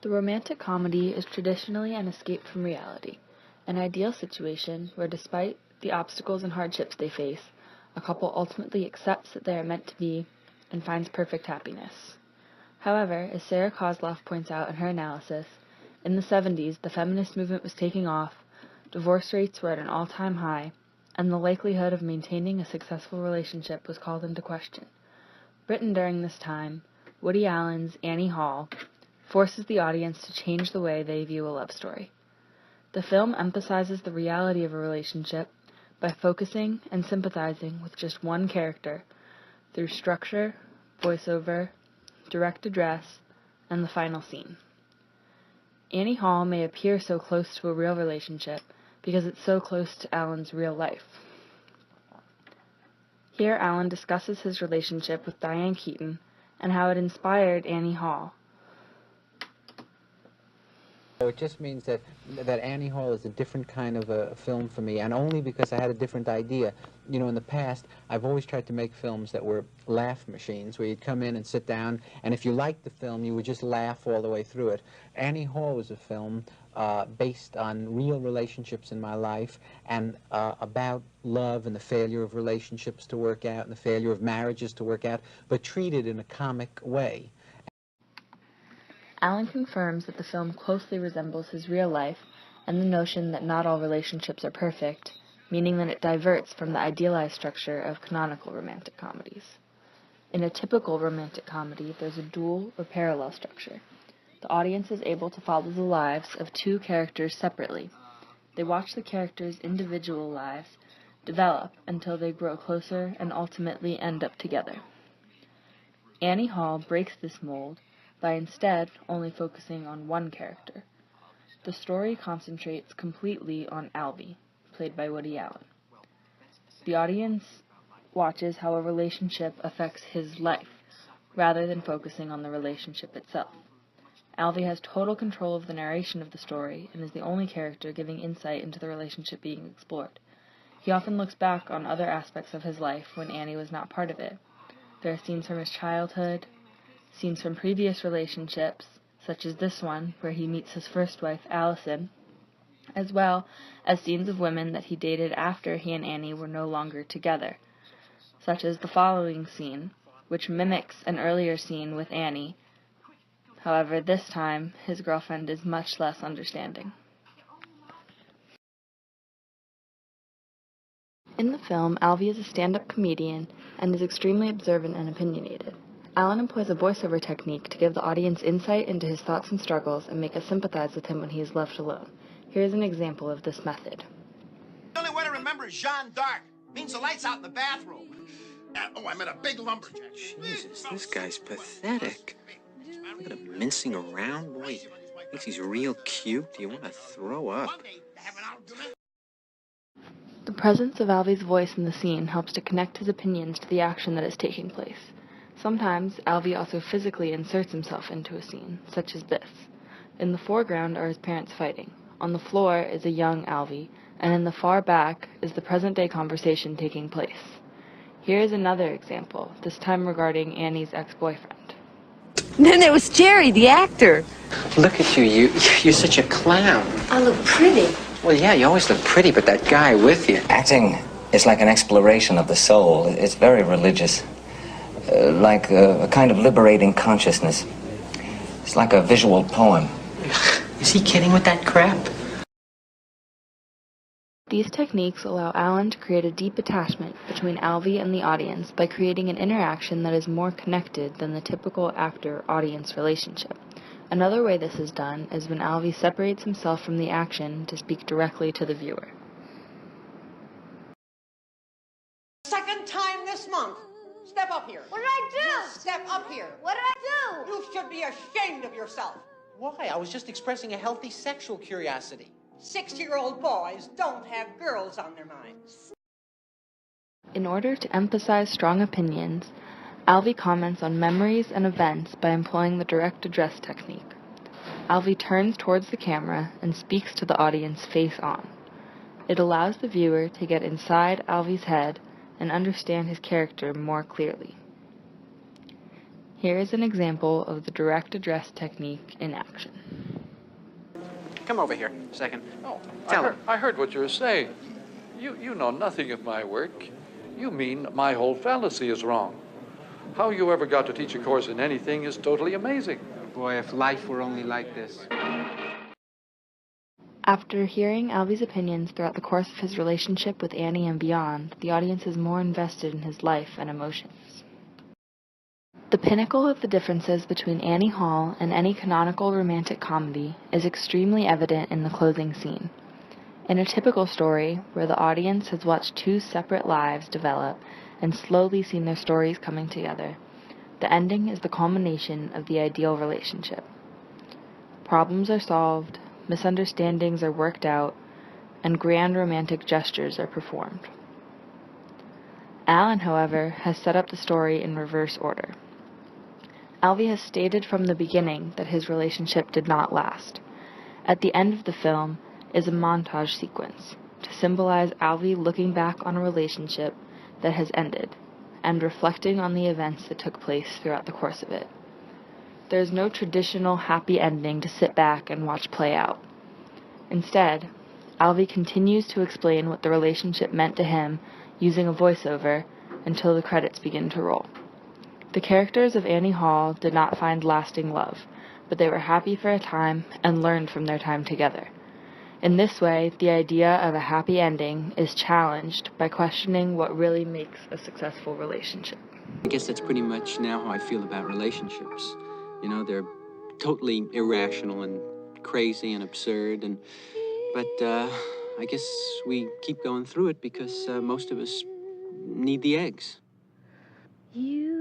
The romantic comedy is traditionally an escape from reality, an ideal situation where despite the obstacles and hardships they face, a couple ultimately accepts that they are meant to be and finds perfect happiness. However, as Sarah Kozloff points out in her analysis, in the 70s the feminist movement was taking off, divorce rates were at an all-time high, and the likelihood of maintaining a successful relationship was called into question. Written during this time, Woody Allen's Annie Hall forces the audience to change the way they view a love story. The film emphasizes the reality of a relationship by focusing and sympathizing with just one character through structure, voiceover, direct address, and the final scene. Annie Hall may appear so close to a real relationship because it's so close to Allen's real life. Here Allen discusses his relationship with Diane Keaton and how it inspired Annie Hall. So it just means that Annie Hall is a different kind of a film for me, and only because I had a different idea. You know, in the past, I've always tried to make films that were laugh machines, where you'd come in and sit down, and if you liked the film, you would just laugh all the way through it. Annie Hall was a film based on real relationships in my life, and about love and the failure of relationships to work out, and the failure of marriages to work out, but treated in a comic way. Allen confirms that the film closely resembles his real life and the notion that not all relationships are perfect, meaning that it diverts from the idealized structure of canonical romantic comedies. In a typical romantic comedy, there's a dual or parallel structure. The audience is able to follow the lives of two characters separately. They watch the characters' individual lives develop until they grow closer and ultimately end up together. Annie Hall breaks this mold by instead only focusing on one character. The story concentrates completely on Alvy, played by Woody Allen. The audience watches how a relationship affects his life, rather than focusing on the relationship itself. Alvy has total control of the narration of the story and is the only character giving insight into the relationship being explored. He often looks back on other aspects of his life when Annie was not part of it. There are scenes from his childhood, scenes from previous relationships, such as this one, where he meets his first wife, Allison, as well as scenes of women that he dated after he and Annie were no longer together, such as the following scene, which mimics an earlier scene with Annie. However, this time, his girlfriend is much less understanding. In the film, Alvy is a stand-up comedian and is extremely observant and opinionated. Allen employs a voiceover technique to give the audience insight into his thoughts and struggles and make us sympathize with him when he is left alone. Here is an example of this method. The only way to remember is Jeanne d'Arc. Means the lights out in the bathroom. I met a big lumberjack. Jesus, this guy's pathetic. Look at him mincing around. Boy, he thinks he's real cute. You want to throw up. The presence of Alvy's voice in the scene helps to connect his opinions to the action that is taking place. Sometimes, Alvy also physically inserts himself into a scene, such as this. In the foreground are his parents fighting. On the floor is a young Alvy, and in the far back is the present-day conversation taking place. Here is another example, this time regarding Annie's ex-boyfriend. Then there was Jerry, the actor. Look at you. You're such a clown. I look pretty. Well, yeah, you always look pretty, but that guy with you. Acting is like an exploration of the soul. It's very religious. Like a kind of liberating consciousness. It's like a visual poem. Is he kidding with that crap? These techniques allow Allen to create a deep attachment between Alvy and the audience by creating an interaction that is more connected than the typical actor-audience relationship. Another way this is done is when Alvy separates himself from the action to speak directly to the viewer. Second time this month. Step up here. What did I do? Just step up here. What did I do? You should be ashamed of yourself. Why? I was just expressing a healthy sexual curiosity. 60-year-old boys don't have girls on their minds. In order to emphasize strong opinions, Alvy comments on memories and events by employing the direct address technique. Alvy turns towards the camera and speaks to the audience face on. It allows the viewer to get inside Alvy's head and understand his character more clearly. Here is an example of the direct address technique in action. come over here a second. Oh, Tell him. I heard what you're saying. You know nothing of my work. You mean my whole fallacy is wrong. How you ever got to teach a course in anything is totally amazing. Boy, if life were only like this. After hearing Alvy's opinions throughout the course of his relationship with Annie and beyond, the audience is more invested in his life and emotions. The pinnacle of the differences between Annie Hall and any canonical romantic comedy is extremely evident in the closing scene. In a typical story, where the audience has watched two separate lives develop and slowly seen their stories coming together, the ending is the culmination of the ideal relationship. Problems are solved, misunderstandings are worked out, and grand romantic gestures are performed. Alan, however, has set up the story in reverse order. Alvy has stated from the beginning that his relationship did not last. At the end of the film is a montage sequence to symbolize Alvy looking back on a relationship that has ended and reflecting on the events that took place throughout the course of it. There is no traditional happy ending to sit back and watch play out. Instead, Alvy continues to explain what the relationship meant to him using a voiceover until the credits begin to roll. The characters of Annie Hall did not find lasting love, but they were happy for a time and learned from their time together. In this way, the idea of a happy ending is challenged by questioning what really makes a successful relationship. I guess that's pretty much now how I feel about relationships. You know, they're totally irrational and crazy and absurd, but I guess we keep going through it because most of us need the eggs. You